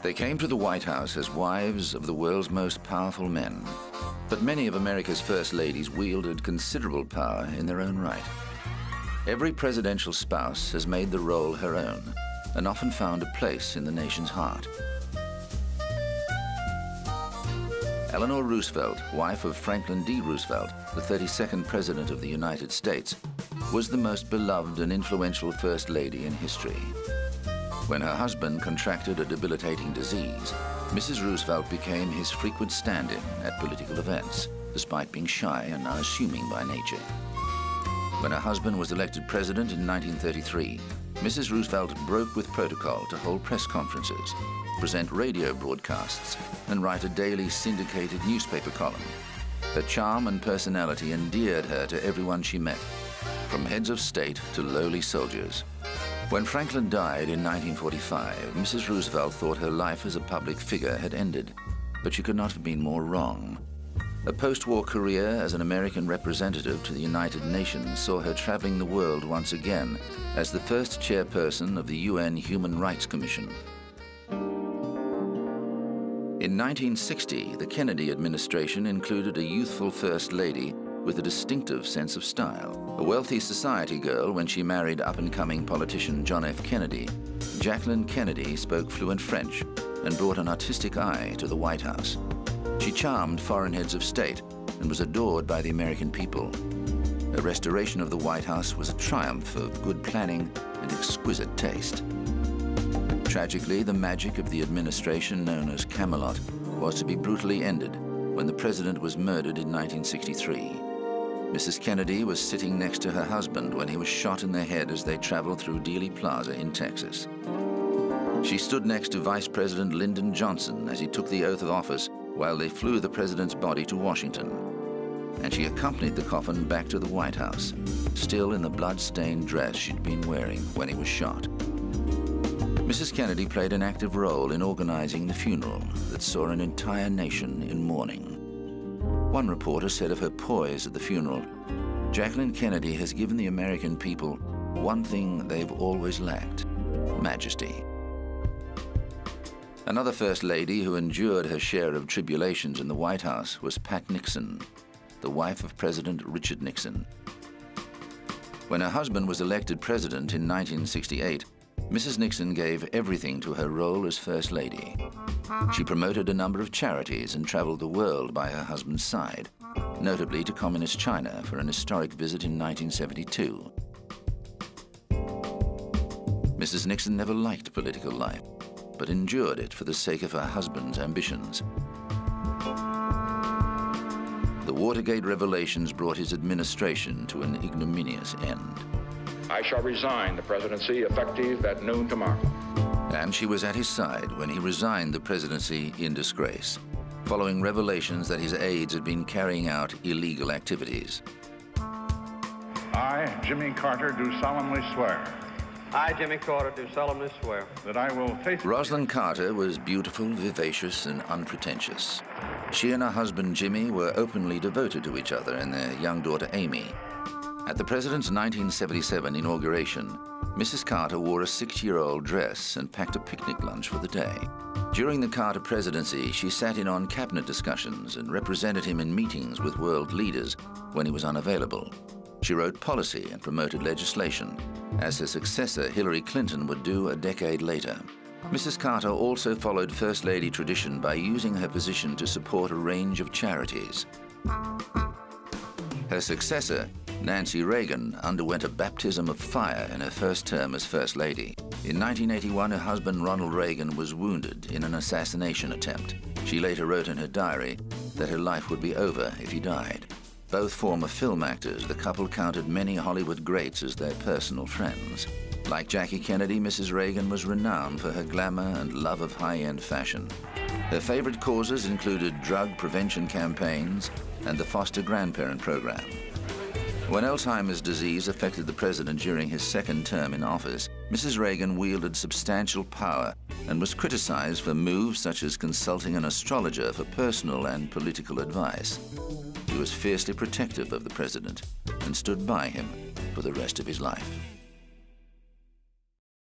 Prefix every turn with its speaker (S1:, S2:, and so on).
S1: They came to the White House as wives of the world's most powerful men. But many of America's first ladies wielded considerable power in their own right. Every presidential spouse has made the role her own and often found a place in the nation's heart. Eleanor Roosevelt, wife of Franklin D. Roosevelt, the 32nd President of the United States, was the most beloved and influential First Lady in history. When her husband contracted a debilitating disease, Mrs. Roosevelt became his frequent stand-in at political events, despite being shy and unassuming by nature. When her husband was elected president in 1933, Mrs. Roosevelt broke with protocol to hold press conferences, present radio broadcasts, and write a daily syndicated newspaper column. Her charm and personality endeared her to everyone she met, from heads of state to lowly soldiers. When Franklin died in 1945, Mrs. Roosevelt thought her life as a public figure had ended, but she could not have been more wrong. A post-war career as an American representative to the United Nations saw her traveling the world once again as the first chairperson of the UN Human Rights Commission. In 1960, the Kennedy administration included a youthful First Lady with a distinctive sense of style. A wealthy society girl when she married up-and-coming politician John F. Kennedy, Jacqueline Kennedy spoke fluent French and brought an artistic eye to the White House. She charmed foreign heads of state and was adored by the American people. Her restoration of the White House was a triumph of good planning and exquisite taste. Tragically, the magic of the administration known as Camelot was to be brutally ended when the president was murdered in 1963. Mrs. Kennedy was sitting next to her husband when he was shot in the head as they traveled through Dealey Plaza in Texas. She stood next to Vice President Lyndon Johnson as he took the oath of office while they flew the president's body to Washington. And she accompanied the coffin back to the White House, still in the blood-stained dress she'd been wearing when he was shot. Mrs. Kennedy played an active role in organizing the funeral that saw an entire nation in mourning. One reporter said of her poise at the funeral, "Jacqueline Kennedy has given the American people one thing they've always lacked: majesty." Another First Lady who endured her share of tribulations in the White House was Pat Nixon, the wife of President Richard Nixon. When her husband was elected president in 1968, Mrs. Nixon gave everything to her role as First Lady. She promoted a number of charities and traveled the world by her husband's side, notably to Communist China for an historic visit in 1972. Mrs. Nixon never liked political life, but endured it for the sake of her husband's ambitions. The Watergate revelations brought his administration to an ignominious end.
S2: I shall resign the presidency effective at noon tomorrow.
S1: And she was at his side when he resigned the presidency in disgrace, following revelations that his aides had been carrying out illegal activities.
S3: I, Jimmy Carter, do solemnly swear.
S4: I, Jimmy Carter, do solemnly swear.
S3: That I will faithfully...
S1: Rosalind Carter was beautiful, vivacious, and unpretentious. She and her husband Jimmy were openly devoted to each other and their young daughter Amy. At the president's 1977 inauguration, Mrs. Carter wore a 6-year-old dress and packed a picnic lunch for the day. During the Carter presidency, she sat in on cabinet discussions and represented him in meetings with world leaders when he was unavailable. She wrote policy and promoted legislation, as her successor Hillary Clinton would do a decade later. Mrs. Carter also followed First Lady tradition by using her position to support a range of charities. Her successor, Nancy Reagan, underwent a baptism of fire in her first term as First Lady. In 1981, her husband Ronald Reagan was wounded in an assassination attempt. She later wrote in her diary that her life would be over if he died. Both former film actors, the couple counted many Hollywood greats as their personal friends. Like Jackie Kennedy, Mrs. Reagan was renowned for her glamour and love of high-end fashion. Her favorite causes included drug prevention campaigns and the foster grandparent program. When Alzheimer's disease affected the president during his second term in office, Mrs. Reagan wielded substantial power and was criticized for moves such as consulting an astrologer for personal and political advice. She was fiercely protective of the president and stood by him for the rest of his life.